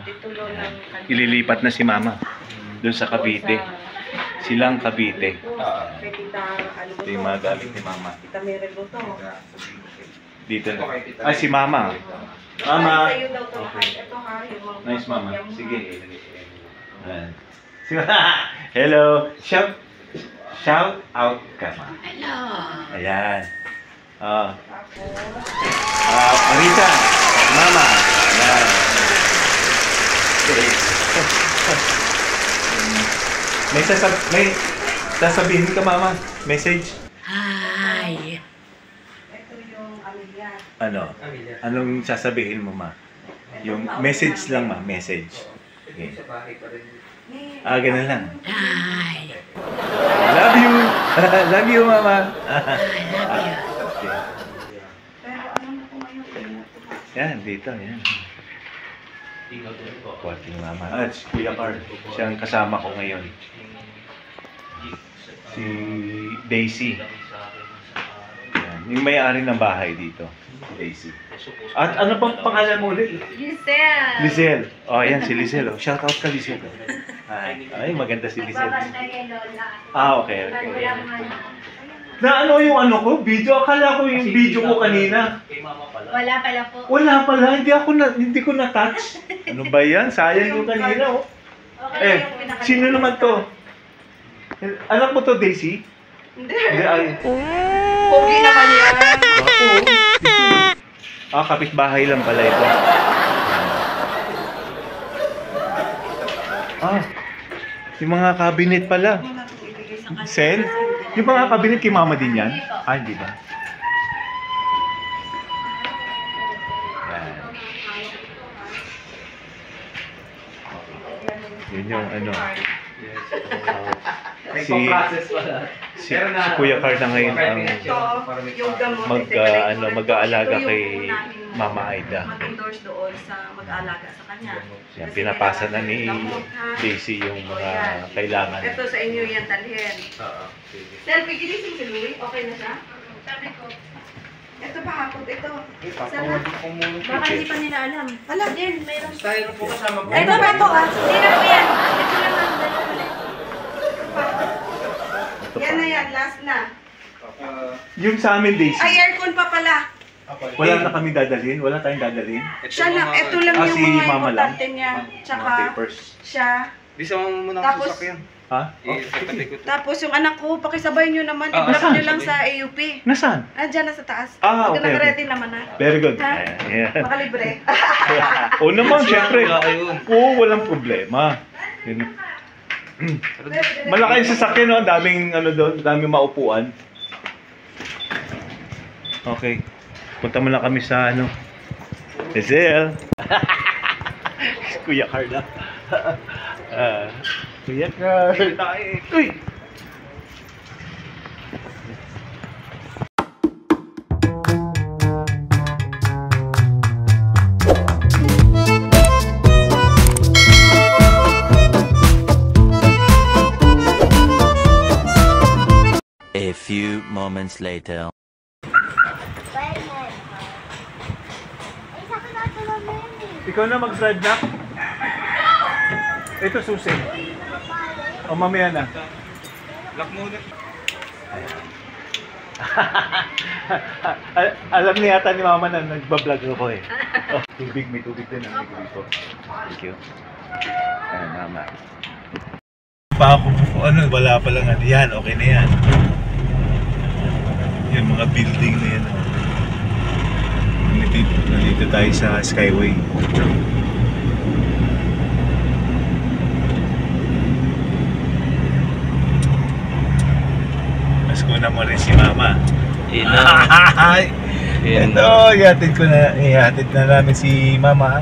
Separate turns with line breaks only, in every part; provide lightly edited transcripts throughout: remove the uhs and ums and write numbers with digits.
titulo ng
ililipat na si Mama doon sa Cavite. Silang Cavite.
kay Tita, ano
Ito yung mga gamit ni Mama.
Tita Meryl mo to.
Dito na. Ay, si Mama. Mama.
Sa'yo daw to lahat. Ito ha, yung mga
Nice, Mama.
yung mga-
Sige. Ayan. Hello. Shout out ka, Ma.
Hello.
Ayan. Ah,
Tapos,
Marita. Mama. Ayan. May sasabihin ka, Mama. Message.
Hi.
ito yung Amelia.
Ano? Anong sasabihin mo, Ma? Yung message lang, Ma. Message. Okay. Ganun lang.
Hi.
Love you. Love you, Mama.
I love you.
Okay.
Pero ano na po ngayon?
Yan, dito. Yan. Kuwating Mama. At si Kuya Carl. Siyang kasama ko ngayon. Si Daisy. Yan. Yung may-ari ng bahay dito. Si Daisy. At ano pang pangalan mo ulit?
Giselle.
Lizelle. Oh, yan si Lizelle. Oh. Shout out ka, Lizelle. Ay, maganda si Lizelle.
Babantay kay Lola.
Okay.
Walang
Na ano yung ano ko? Video? Akala ko yung video ko kanina.
Wala pala po.
Wala pala. Hindi ko na-touch. Ano ba yan? Sayang yung kanina, oh. Sino naman to? Anak mo to, Daisy?
Hindi.
Hindi, ay.
Pogi naman yan.
Ako. Kapitbahay lang pala ito. Yung mga cabinet pala. Sen? Yung mga cabinet kay Mama din yan? Hindi ba? Yan. Yun yung ano. Si Kuya Carl na ngayon ang
Yung gamot.
mag-aalaga kay Mama Aida.
Mag-endorse doon sa mag-aalaga sa kanya.
Yan, pinapasa na ni Daisy yung mga kailangan.
Ito sa inyo yan, talhin. Selfie, ginising si Louie? Okay na siya?
Sabi ko,
Ito pa hapot, ito.
baka hindi pa nila alam.
Ala,
Din, mayroon.
Tayo po kasama po.
Ito pa ito ah.
Hindi na po yan. Ito lang ang dalawa.
Yan na yan, last na.
Yung sa amin, Daisy,
Ay, aircon pa pala.
wala na kami dadalhin? Wala tayong dadalhin?
Siya lang, ito lang yung
si
mga
Mama lang?
importante niya.
Mga
Tsaka,
papers.
siya.
Di sa muna
Tapos-
ako sasakyan.
Ha?
Tapos yung anak ko, pakisabay nyo naman.
Ah,
I-block
saan?
nyo lang sa AUP.
Nasaan?
Andyan na sa taas.
Okay.
Nag-ready naman na.
Very good.
Ha?
Yeah.
Makalibre.
Oo naman, syempre.
Ayun.
Oo, walang problema. Yun. Malaki yung sasakyan, no? Ang daming, ano doon, daming maupuan. Okay. Punta muna kami sa, ano, Lizelle. Kuya Carla. Kuya Carla. Uy!
A few moments later.
Ikaw na mag-drive na? Ito susi. O mamaya na.
Lock muna.
Alam niya yata ni Mama na nagbablog ako eh. Oh, tubig, may tubig din ang dito. Thank you. Ayan, Mama. Pa ako, ano, wala pa lang. Yan, okay na yan. Yung mga building na yan. Nandito tayo sa Skyway. Mas kuna mo rin si Mama. Ito, ihatid na namin si Mama.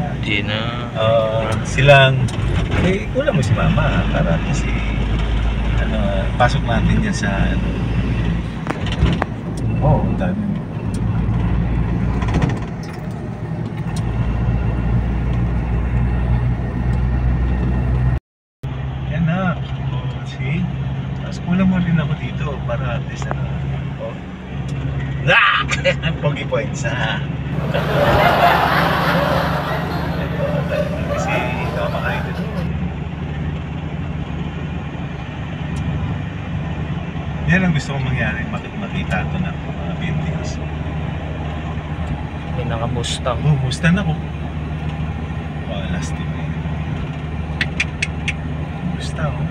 Silang, kulang mo si Mama para kasi pasok natin yan sa ang dami. Yan na. See? Tapos kulang mo rin ako dito para at least Pogi points, ha? Kasi gusto kong mangyari, makita ito ng mga videos.
May naka-Mustang.
Oh, Mustang ako. Wow, last tip eh. Mustang oh.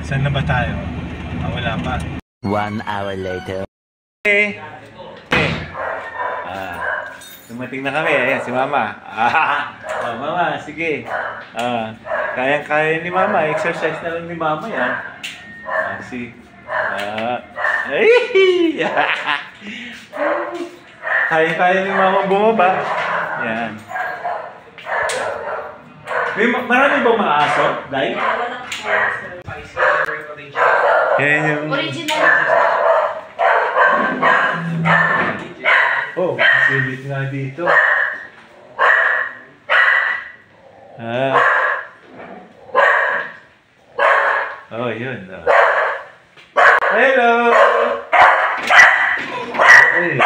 Saan na ba tayo? Wala pa.
1 hour later.
Dumating na kami. Ayan, si Mama. Oh, Mama, sige. Kayang-kaya ni Mama. Exercise na lang ni Mama yan. Kayang-kaya ni Mama bumaba. Yan. Marami bang mga aso, Day? Yan yung...
Original.
Oh, silit nga dito. Oh, yun. Oh. Hello! Hey.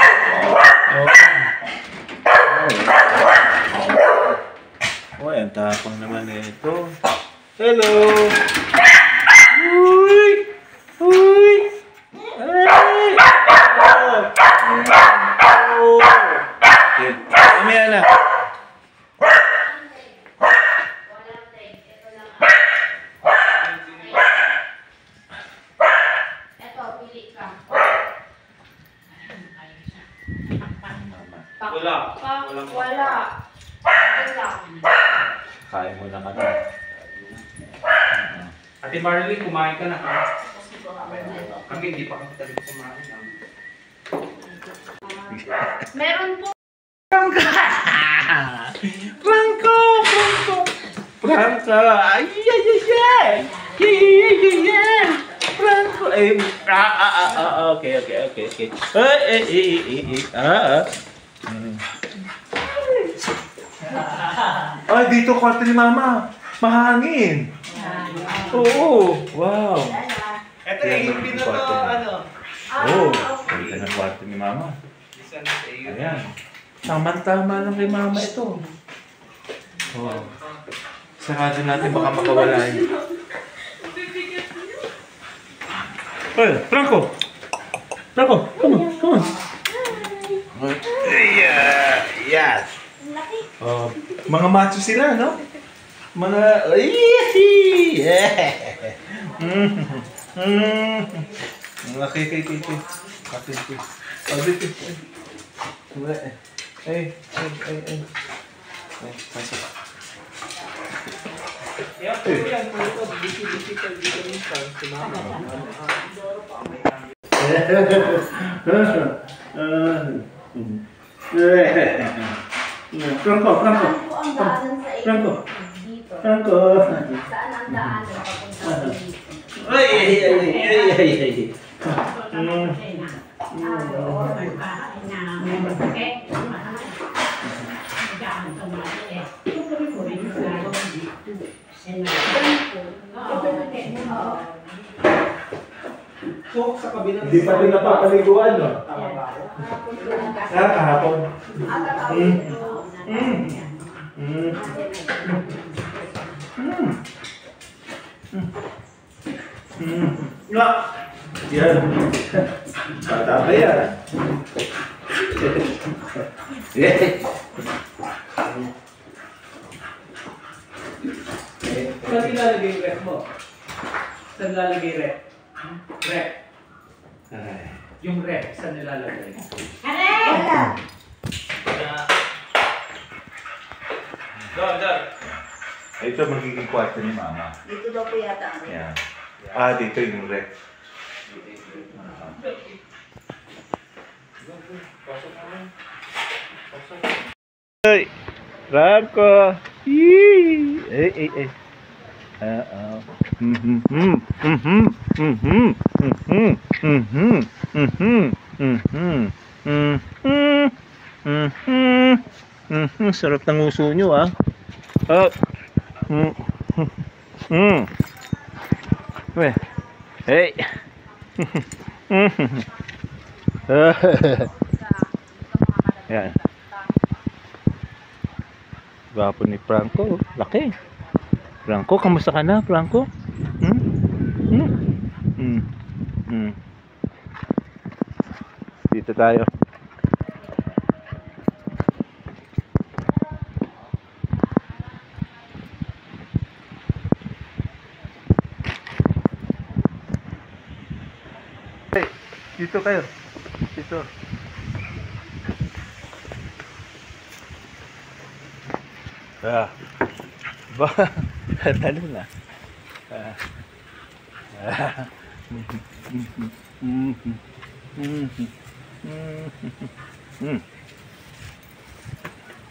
Oh, ang tapang naman ito. Hello! Uy! Uy! Ay! Oh! Okay. Mamaya na.
Ito, pili ka.
Wala.
Wala. Wala.
Kain mo na ka na.
Ate Marley, kumain ka na ha? Kami hindi pa kami talaga kumain.
Meron po.
Franco! Ay, ay, ay, ay! Franco! Ay, okay. Ay, dito kwarto ni Mama. Mahangin. Oo. Wow.
Ito yung pinato, ano?
Oh, dito na kwarto ni Mama.
Isa na sa iyo.
Ayan. Tama-tama lang kay Mama ito. Wow. Sarado natin, baka makawala yun. Hey, Franco! Franco, come on. Yeah, yes. Oh, mga macho sila, no? Mga... Okay. Hey. Pasok. Franco.
Ang daanan sa
Franco.
dito.
Franco.
Saan ang daanan papunta dito?
Ay.
Sa kabila.
Hindi pa din napapaliguan, no? Kahapon. Yan. Bata pa yan.
Saan nilalagay yung rep mo? Saan nilalagay rep? Rep. Yung rep, saan nilalagay? Dar.
Ito magiging kwarto ni Mama.
Dito daw po yata ang
Yan. Dito yung rep. Hey, Franco. Hey. Sarap ng uso nyo, ah. Hey! Yan. Gwapo ni Franco. Laki. Franco, kamusta ka na, Franco? Hmm? Hmm? Hmm. Hmm. Dito tayo. Hey, dito kayo. Dito. Ah. Ba, talo na.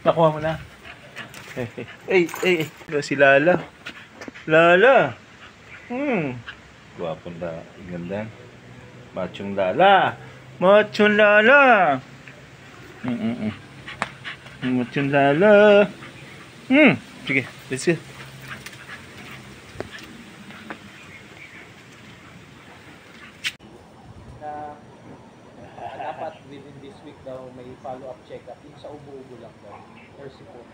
Nakuha mo na. Si Lala. Lala. Gwapong da, ganda. Machong Lala. Machong Lala. Machong Lala. Sige, let's go.
Dapat within this week daw may follow-up check-up yung sa ubo-ubo lang daw or sipon.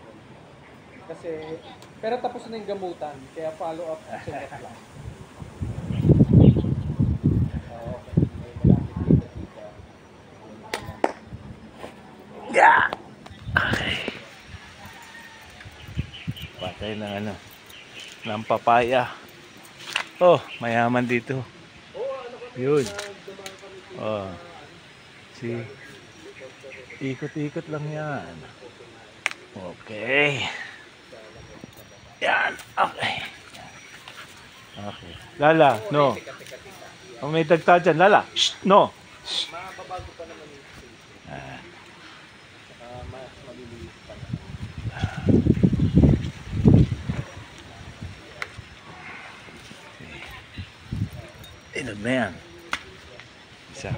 Kasi pero tapos na yung gamutan kaya follow-up check-up lang. Okay. May malapit dito.
Yeah. Okay. Patay ng ano, ng papaya. Oh, mayaman dito. Yun. Oh. Si ikot-ikot lang yan. Okay. Yan. Okay. Okay. Lala, no. Kung may dagta dyan, Lala. Shh, no. Shh.
Mababago pa naman yung space. Mas maliliit pa naman.
Inog na yan. Isa.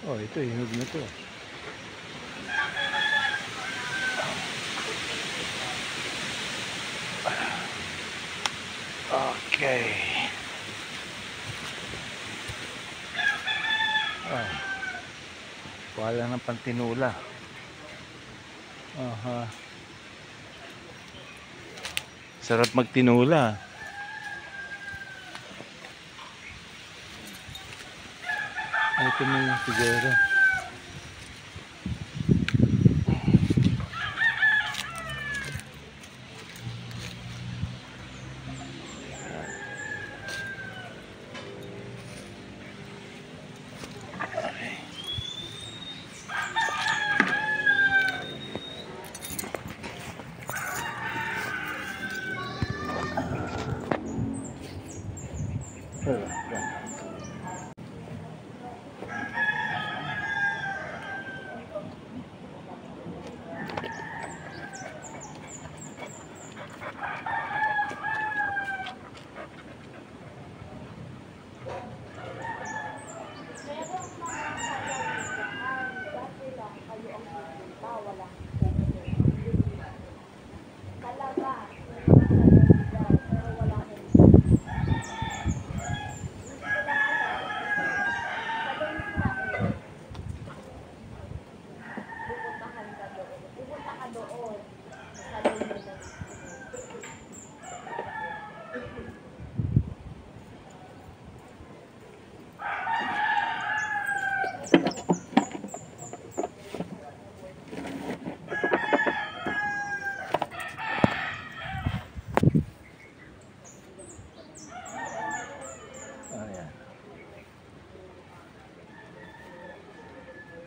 Oh, ito, inog na to. Okay. Oh. Wala ng pantinula. Aha. Sarap magtinula. Ito na yung siguro.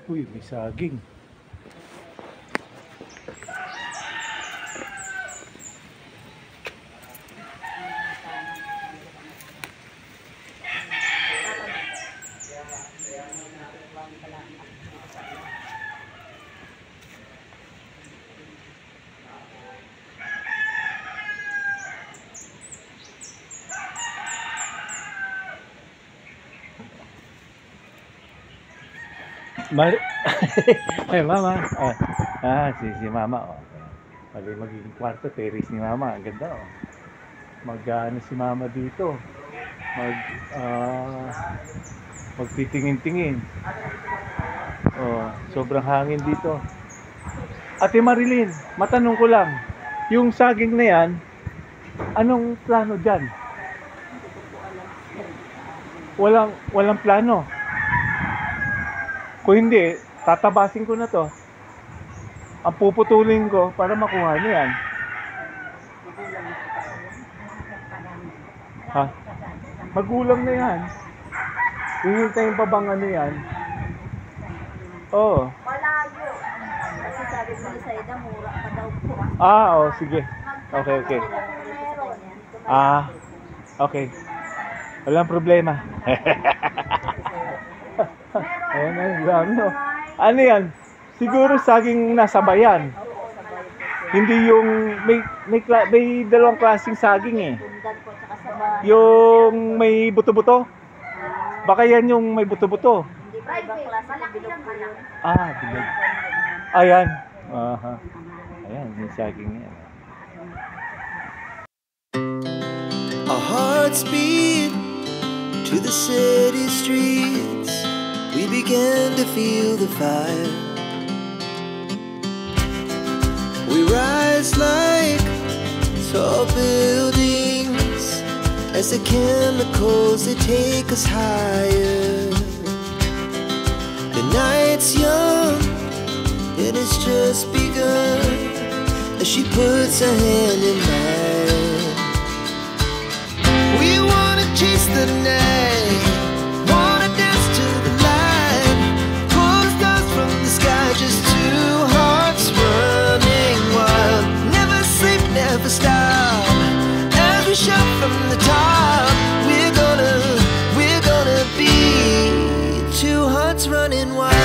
Uy, may saging. Ay, mama. Si mama. Oh. Pag magiging kwarto, terrace ni mama. Ang ganda. Oh. Mag-ano si mama dito. Magtitingin-tingin. Oh, sobrang hangin dito. Ate Marilyn, matanong ko lang. Yung saging na yan, anong plano dyan? Walang plano. Kung hindi, tatabasin ko na to. Ang puputulin ko para makuha niya yan. Ha? Magulang na yan. Hihintayin pa bang ano yan? Oo.
Malayo. Kasi sabi ko sa ida, mura pa daw po.
Oh, sige. Okay. Okay. Walang problema. Ayan, dami, oh. Ano yan? Siguro saging nasa bayan. Hindi yung may dalawang klaseng saging eh.
Tundan po tsaka sa bahay.
Yung may buto-buto. Baka yan yung may buto-buto.
Hindi pa ibang klase. Malaki lang pala.
Bilog. Ayan. Aha. Ayan, yung saging yan.
Our hearts beat to the city streets. We began to feel the fire. We rise like tall buildings as the chemicals, they take us higher. The night's young and it's just begun as she puts her hand in mine. We wanna chase the night, wanna dance to the light, pull the stars from the sky, just two hearts running wild. Never sleep, never stop, as we shout from the top. We're gonna be two hearts running wild.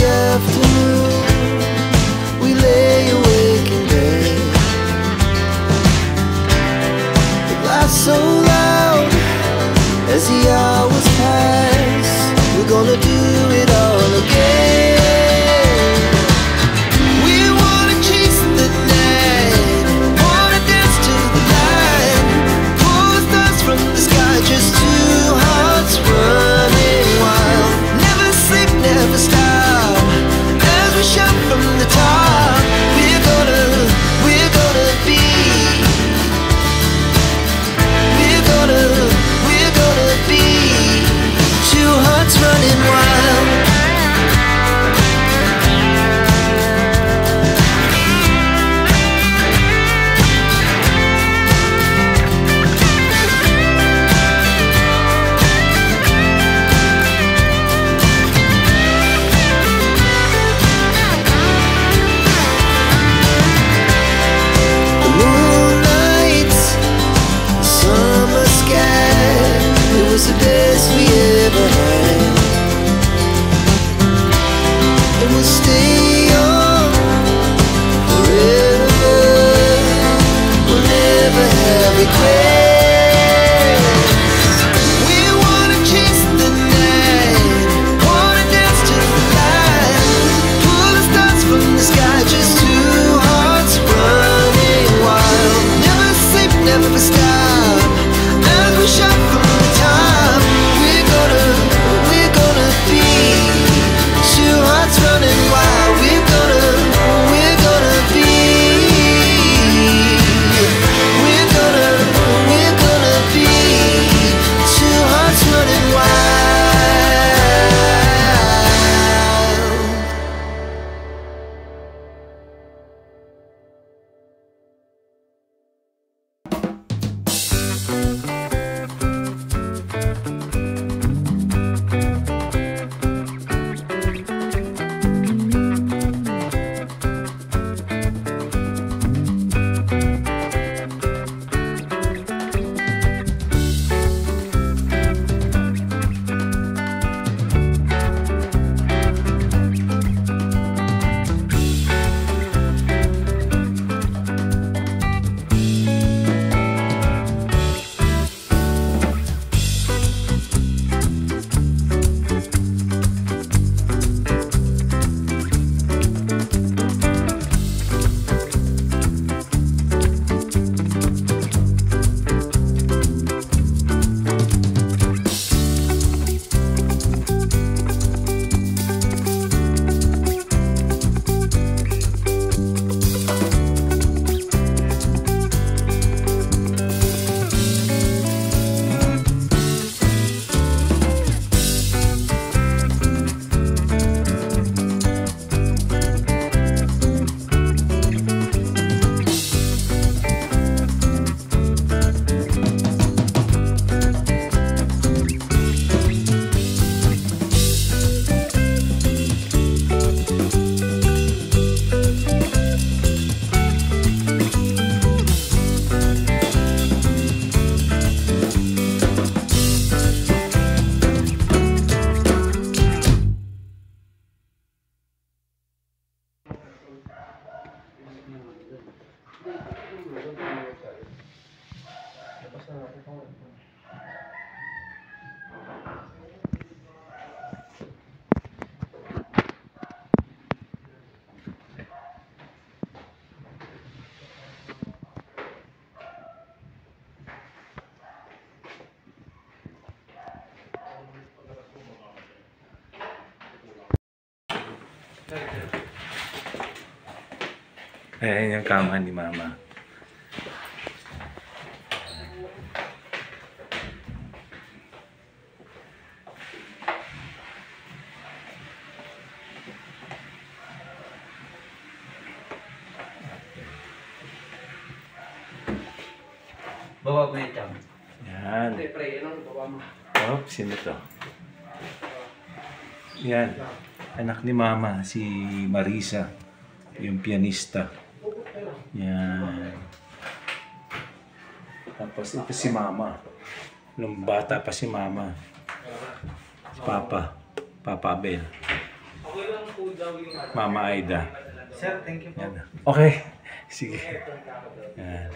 Afternoon, we lay awake in bed. The glass so loud as the hours pass. We're gonna do it all again. We wanna chase the night, wanna dance to the light, pull the stars from the sky, just two hearts running wild. Never sleep, never stop. We shout from the top. We're gonna be. We're gonna be two hearts running wild. The best we ever had, and we'll stay young forever. We'll never have regrets. We wanna chase the night, wanna dance to the light, pull the stars from the sky, just two hearts running wild. Never sleep, never stop, as we shout from the top. Running wild, we're gonna be
Ayan yung kama ni Mama.
Bawa mo yung tiyang.
Yan.
Hindi, pre, yan ang bawa mo.
Oh, sino to? Yan. Anak ni Mama, si Marisa. Yung pianista. Yan. Tapos ito si Mama. Nung bata pa si Mama. Si Papa. Papa Abel. Mama Aida.
Sir, thank you po.
Yan. Okay. Sige. Yan.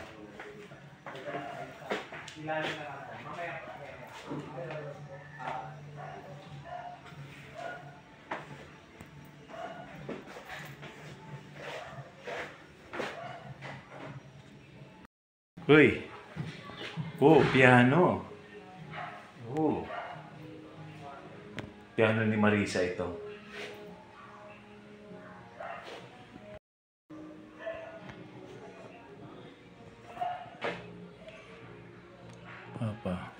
Uy. Oh, piano. Oh. Piano ni Marisa ito. Papa.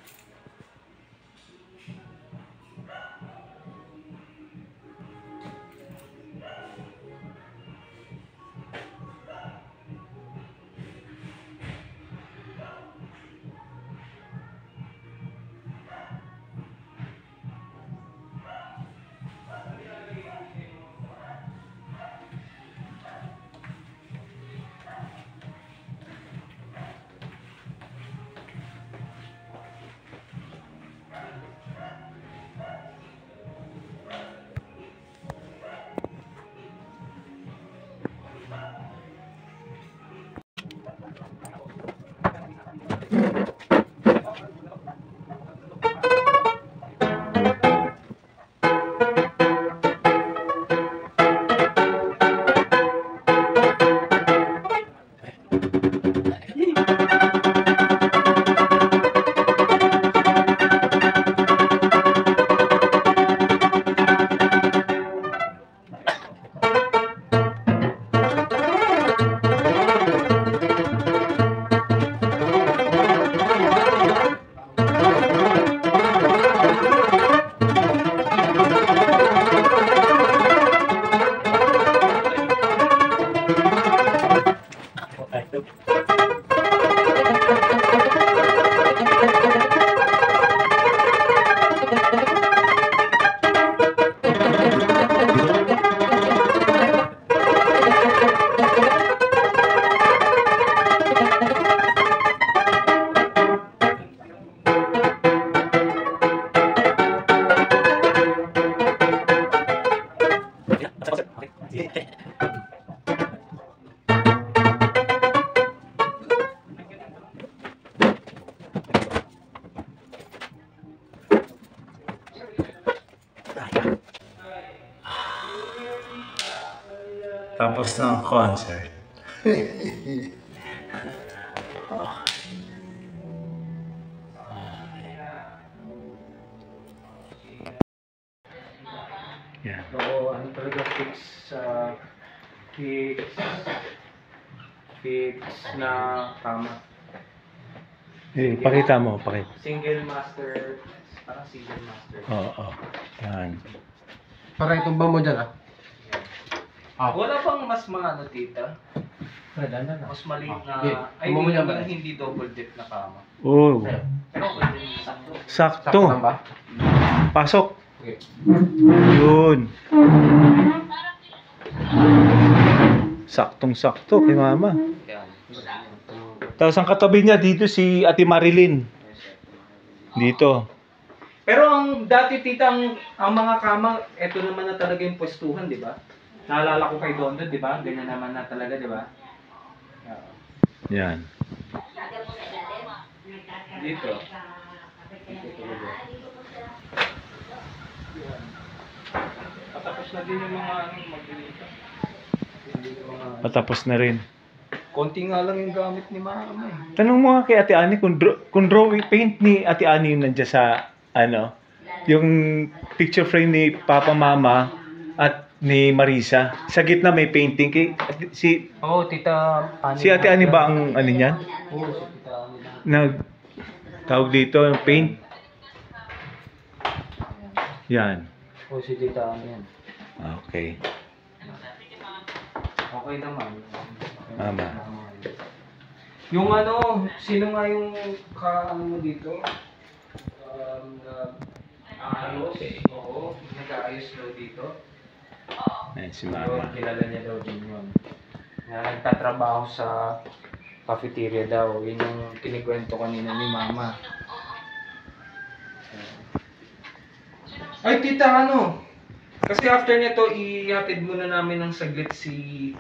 Tapos ng concert. Yan.
Oo, ano talaga fix na tama.
Eh, pakita mo, pakita.
Single master, parang single master.
Oo. Yan.
Para itumba mo dyan, ah.
Wala bang mas mga ano, tita?
Wala na.
Mas maliit na,
Okay.
ay
Tumama
hindi
niya
naman
ba?
hindi double dip na kama.
Oh,
Pero pwede yung sakto.
sakto.
lang ba?
Pasok.
Okay.
Yun. Saktong-sakto kay Mama.
Yan.
Tapos ang katabi niya dito si Ate Marilyn. Dito.
Pero ang dati tita, ang mga kama, eto naman na talaga yung pwestuhan, di ba? Naalala ko kay Dondo, di ba? Ganyan naman na talaga, di ba?
Yan.
Dito. Patapos na din yung mga maglilipat.
Patapos na rin.
Konti nga lang yung gamit ni Mama eh.
Tanong mo nga kay Ate Ani kung drawing paint ni Ate Ani yung nandiyan sa yung picture frame ni Papa Mama at ni Marisa. Sa gitna may painting si
Tita Ani.
si Ate Ani ba ang ano niyan?
Oo, si Tita Ani.
Tawag dito yung paint. Yan.
Si Tita Ani yan.
Okay.
Okay naman.
Tama.
Yung sino nga yung mo dito? Ayos. Oo, nag-aayos daw dito.
Ayan si
Yun,
Mama.
kilala niya daw din yun. Nagtatrabaho sa cafeteria daw. Yun yung kinikwento kanina ni Mama. Ay, tita, kasi after nito, ihatid muna namin ng saglit si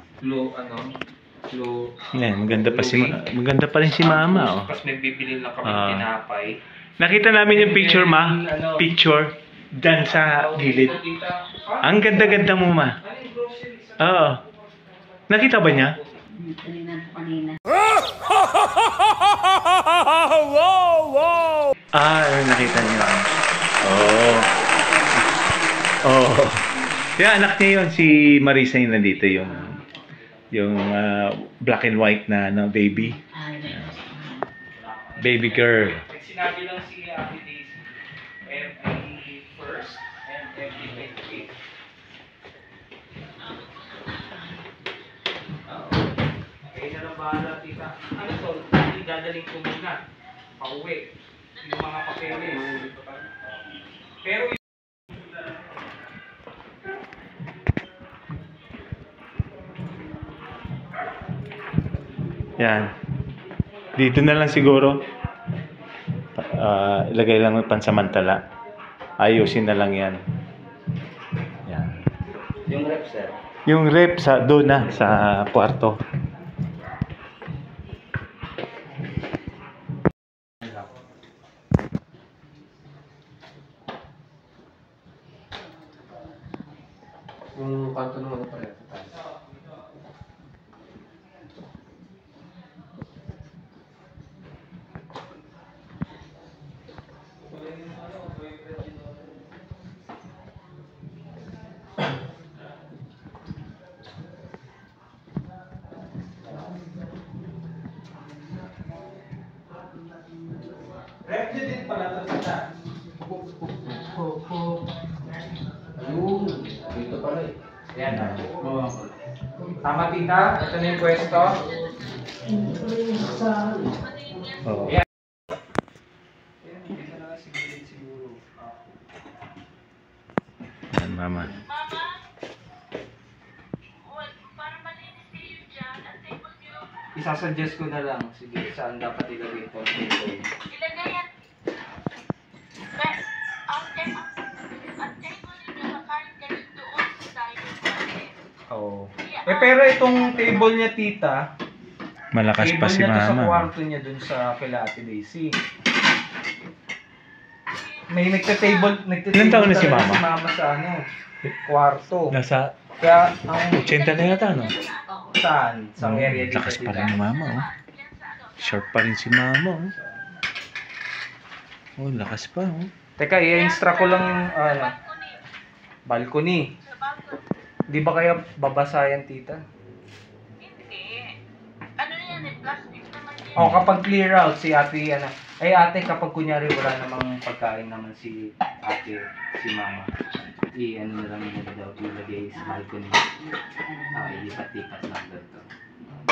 Yan, maganda pa rin si Mama, oh.
Tapos may bibili lang kami tinapay.
Nakita namin yung picture, Ma. Picture. Diyan sa gilid. Ang ganda-ganda mo, Ma. Oo. Nakita ba niya?
Kanina.
Nakita niya. Oh. Kaya anak niya yun, si Marisa yung nandito, yung black and white na baby. Baby girl.
Sinabi lang si Ate Daisy, every first and every 28. Okay na lang bahala, tita. Dadaling ko muna. Pauwi. Yung mga papeles. Pero
Yan. Dito na lang siguro. Ilagay lang ng pansamantala. Ayusin na lang yan. Yan.
Yung rep, sir.
Yung rep doon na sa kwarto.
Yung kanto naman pa rin.
rep niya din pala ito, tita.
Ayun, dito pala eh.
Yan. Tama, tita. Ito na yung pwesto.
Oo.
Yan. Dito na lang siguro.
Yan, Mama.
Isasuggest ko na lang. Sige, saan dapat ilagay ito?
Ilagay yan. Ang table ninyo, makain kayo doon sa dining room.
Oo. Pero itong table niya, tita,
Malakas pa si
table niya to sa
Mama.
kwarto niya dun sa kila Ate Daisy. May nagta-table
Ilan taon na si
talaga
Mama?
si Mama sa kwarto.
Nasa
Kaya ang
80 na yata, no?
saan? Sa area dito,
Lakas pa
tita.
rin ni Mama, oh. Sharp pa rin si Mama, oh. Oh, lakas pa, oh.
Teka, i-instruct ko lang yung balcony.
Sa balcony.
Di ba kaya babasa yan, tita?
Hindi. Ano yan eh, plastic naman yan.
O, kapag clear out si ate, ate, kapag kunyari wala namang pagkain naman si ate, si mama, ano na lang nila daw, ilagay sa balcony. Ilipat-lipat lang daw ito.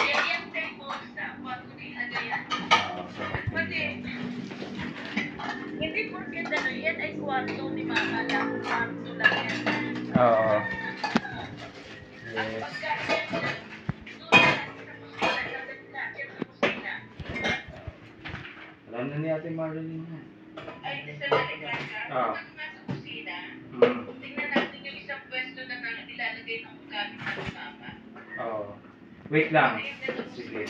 Yan table sa balcony, ilagay yan.
Sa balcony.
Pwede. Hindi porket yan ay kwarto ni Mama lang. Kwarto lang yan.
Oo. Yes. Alam na ni ate Marilyn yan.
Ay, sa balikan ka.
Ah.
Pag nasa kusina,
Hmm.
tingnan natin yung isang pwesto na nilalagay ng gamit ng Mama.
Oo. Wait lang. Sige.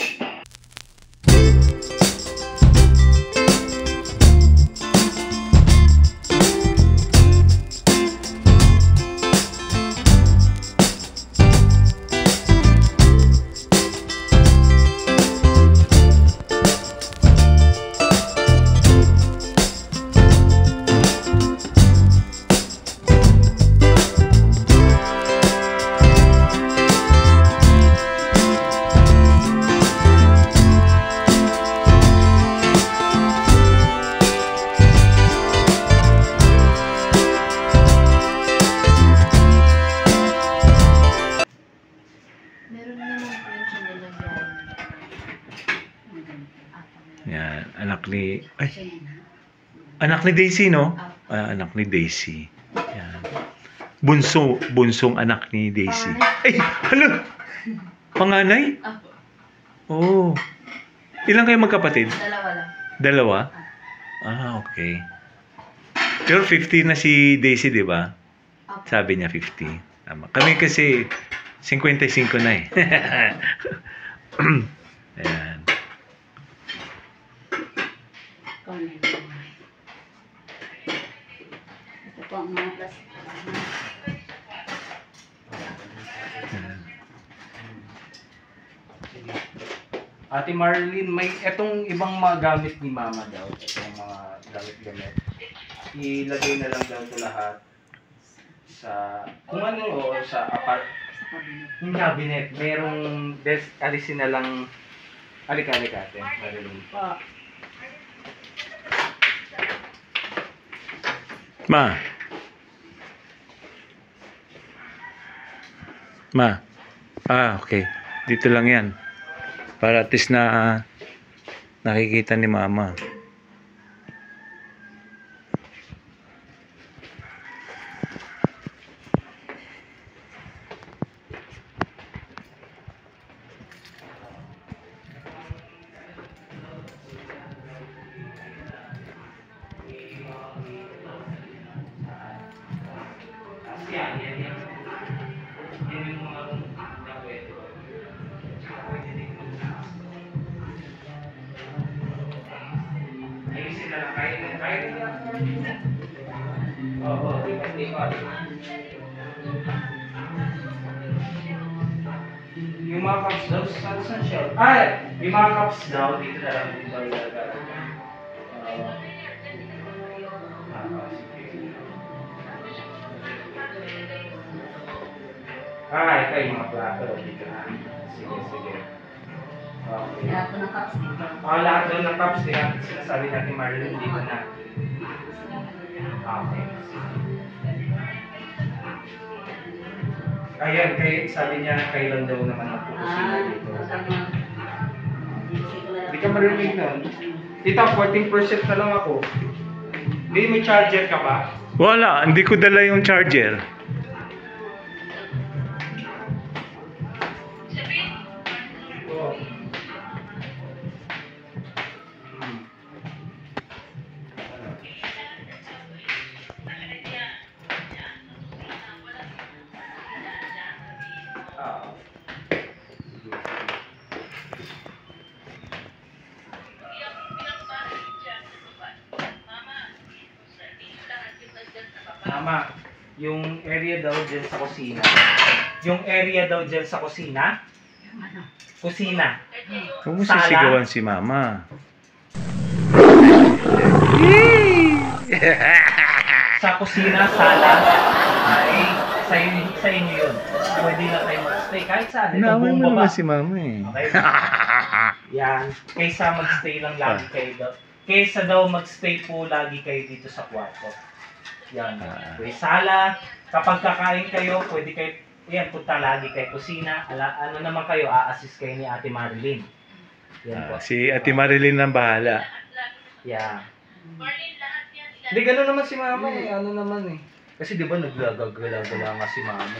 Meron naman po yung sinilagyan.
Yan, anak ni Daisy, no? Anak ni Daisy. Yan. Bunsong anak ni Daisy. Ay, hala! Panganay? Oh. Ilan kayo magkapatid?
Dalawa lang.
Dalawa? Okay. Pero 50 na si Daisy, di ba? Sabi niya 50. Tama. Kami kasi 55 na eh. Ayan.
Ito po ang mga plastic.
Ate Marlene, may etong ibang mga gamit ni Mama daw. Itong mga gamit-gamit. Ilagay na lang daw ito lahat sa kung ano o sa yung cabinet. Merong desk, alisin na lang. Alika ate Marlene.
Ma. Okay. Dito lang yan. Para at least na nakikita ni Mama.
Yung mga cups daw, saan siya? Yung mga cups daw, dito na lang din daw ilagay. Ito yung mga plato dito na. Sige. Okay.
Lahat po ng cups dito.
Lahat daw ng cups, kaya sinasabi natin Marlene, dito na. Okay. Ayan, sabi niya, kailan daw naman ang pupusin dito. Hindi ka marinig nun. Tita, 14% na lang ako. Hindi, may charger ka ba?
Wala, hindi ko dala yung charger.
Oo. Tama. Yung area daw dyan sa kusina. Yung area daw dyan sa kusina. Kusina.
Huwag mo
Sala.
sisigawan si Mama.
Sa kusina, sala, ay sa inyo yun. Pwede na kayo mag-stay kahit saan. Ito
Inaaway
buong
mo
baba.
naman si Mama eh.
Okay? Yan. Kaysa mag-stay lang lagi kayo daw. Kaysa daw mag-stay po lagi kayo dito sa kwarto. Yan. Pwede sala. Kapag kakain kayo, pwede kayo, yan, punta lagi kayo kusina. Ano naman kayo, a-assist kayo ni Ate Marlene. Yan po.
Si Ate Marilyn ang bahala.
Yeah. Hindi, gano'n naman si Mama eh. Ano naman eh. Kasi di ba naglagagala-gala nga si Mama.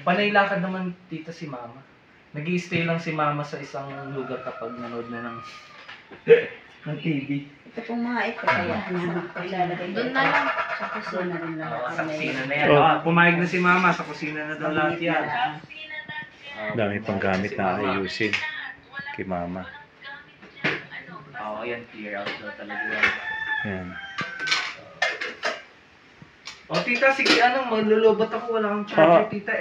Panaylakad naman tita si Mama. Nag-i-stay lang si Mama sa isang lugar kapag nanood na ng ng TV.
Ito pong mga ito, kaya ilalagay doon na lang. Sa kusina rin lang.
Sa kusina na yan. Pumayag na si Mama, sa kusina na daw lahat yan.
Dami pang gamit na ayusin kay Mama.
Yan, clear out daw talaga yan.
Yan.
Tita, sige, maglulobot ako, wala akong charger, tita.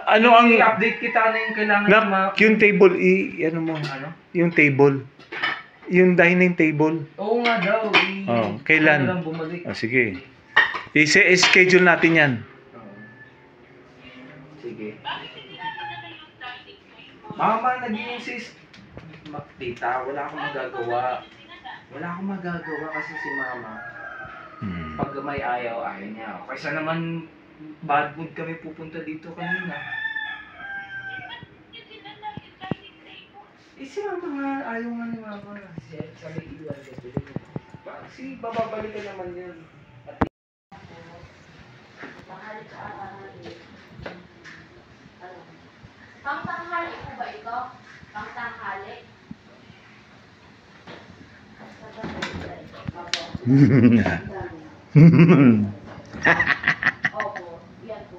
Ano ang...
I-update kita, yung kailangan
yung table, ano mo?
Ano?
Yung table. Yung dining table.
Oo nga daw.
Kailan?
Lang bumalik.
Sige. I-schedule natin yan.
Sige. Mama, nag-i-insist. Tita, wala akong magagawa. Wala akong magagawa kasi si Mama. Pag may ayaw niya. Kaysa naman bad mood kami pupunta dito kanina. Si mama nga, ayaw nga ni mama. Sabi iwan ko. Bababalikan naman yun.
Pangtanghali po ba ito? Pangtanghali? Opo, yan po.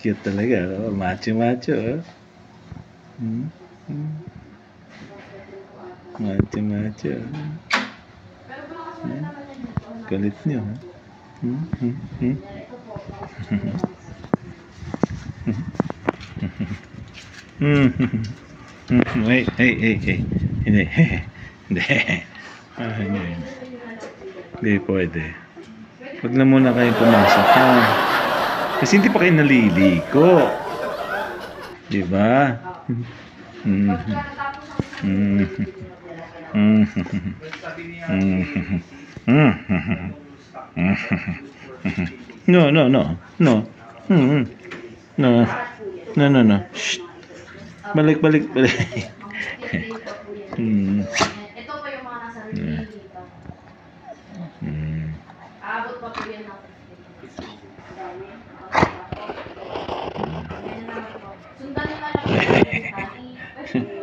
Cute talaga, oh. Macho-macho, oh. Macho-macho. Galit niyo, ha? Hey. Hindi. Hindi pwede. Huwag na muna kayong pumasok, ha? Kasi hindi pa kayo naliliko. Diba? No. Shh. Balik.
Ito po yung mga nasa review dito. Aabot pa po yan ng 15. Sundan nyo na lang.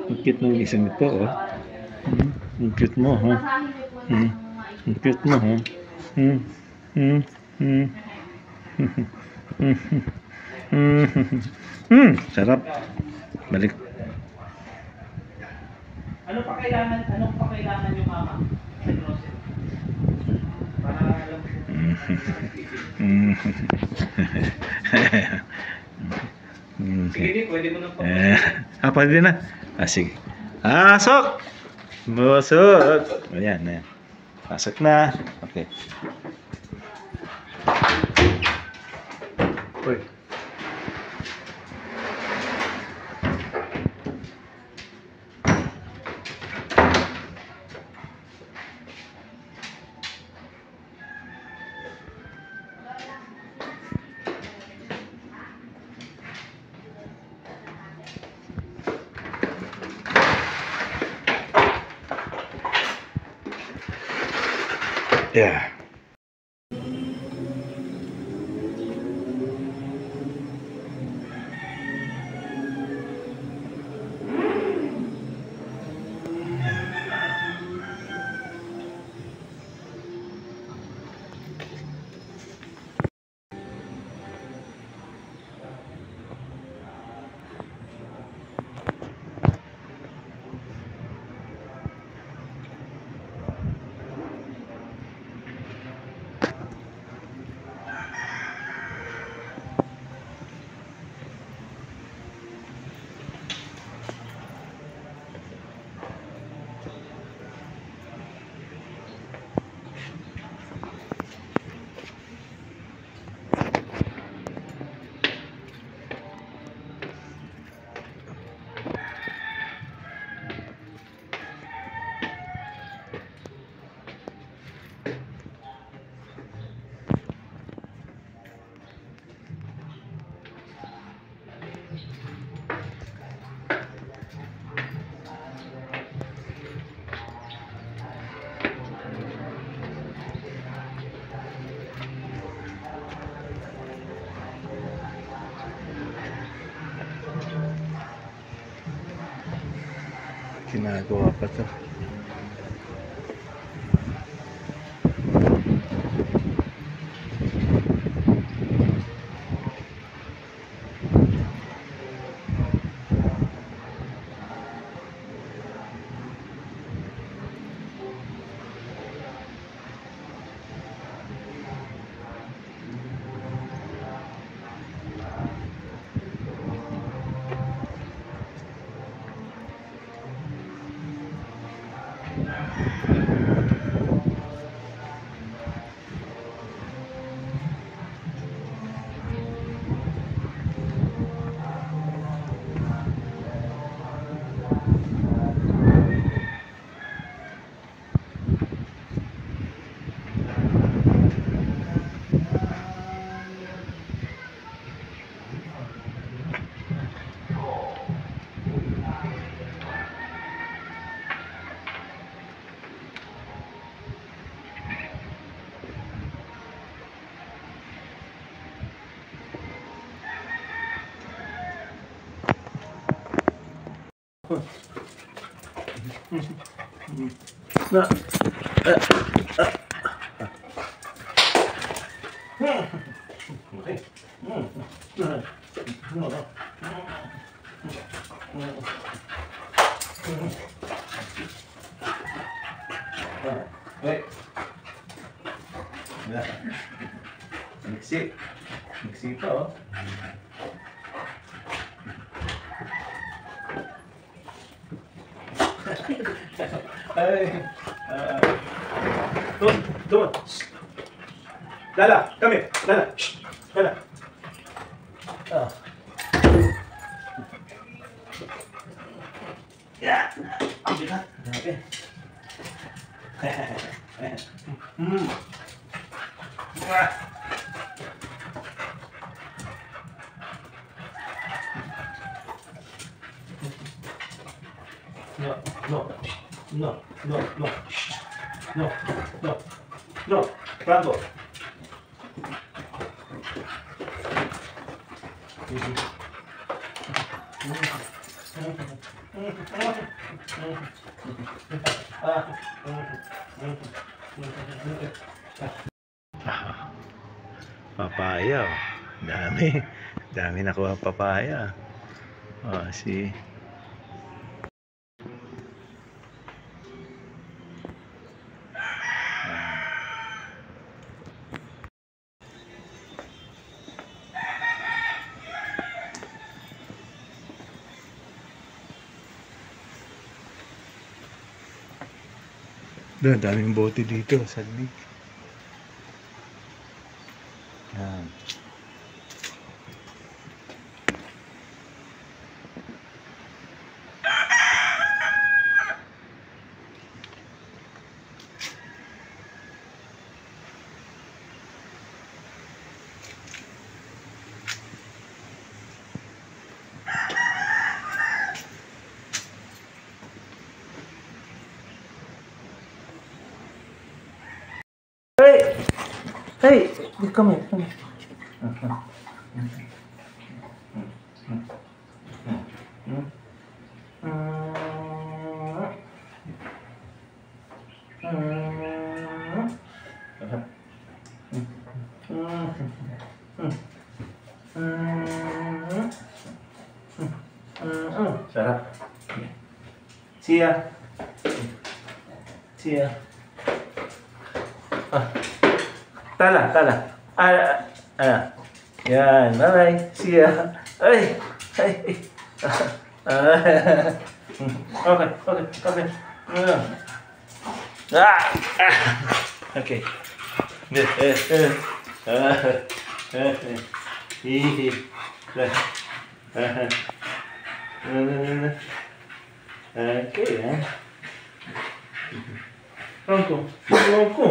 Ang cute ng isang ito, oh. Ang cute mo, ha?
Basahin nyo po ng mga
Ang cute mo, ha? Sarap. Balik.
Anong pa kailangan yung mama? Sa grocery? Para alam ko. Sige, pwede mo nang
Pwede na. Sige. Pasok! Busog! Ayan. Pasok na. Okay. Uy. Yeah. Ginagawa pa to. Mixi pa, oh. Ay, doon. Lala, come here. Lala, shh. Lala. Yeah. Grabe. No, Franco. Papaya, oh. Dami nakuha papaya. Oh, si doon, daming bote dito sa lig. Yan. Hey, come here, come here. Sarap. See ya. Tala. Yan, bye-bye. See ya. Ay. Okay. Okay. Okay, Franco.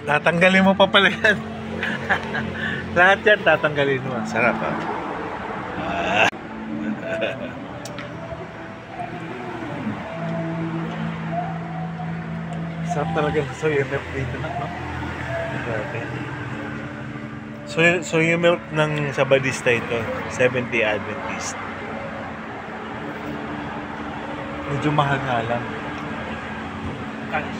Tatanggalin mo pa pala yan. Lahat yan tatanggalin mo. Sarap, ha? Sarap talaga sa soya milk dito na, no? Okay. Soya milk ng Sabadista ito, 70 Adventist. Medyo mahal nga lang.
Kalis.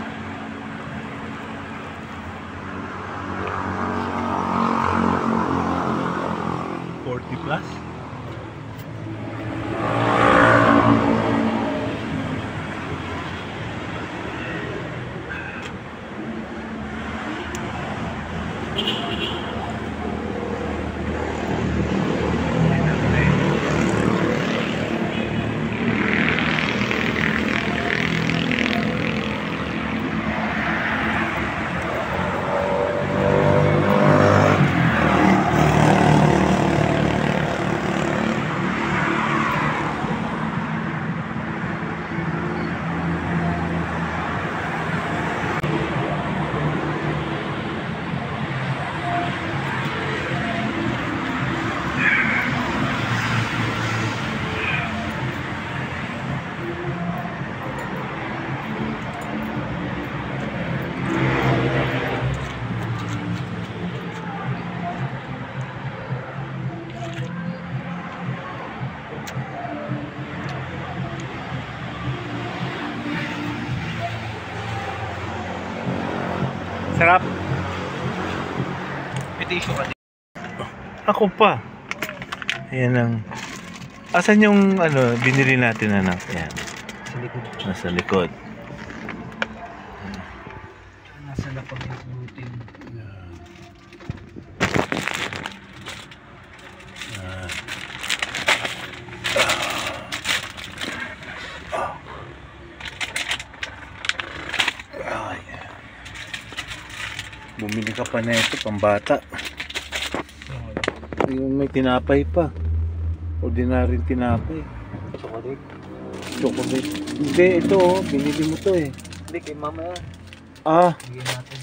$40+. Sarap.
May tissue ka din.
Ako pa. Ayan ang... Asan yung ano, binili natin anak? Ayan.
Sa likod.
Nasa likod.
Nasa lapag yung gluten.
Bumili ka pa na ito, pambata. Yung may tinapay pa. Ordinaryong tinapay.
Chocolate.
Chocolate. Hindi, ito oh. Binili mo to eh.
Hindi, kay mama yan.
Ah.
Bigyan natin.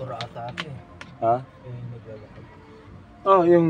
Tura ata ate.
Ha?
Yung naglalakad.
Oh, yung...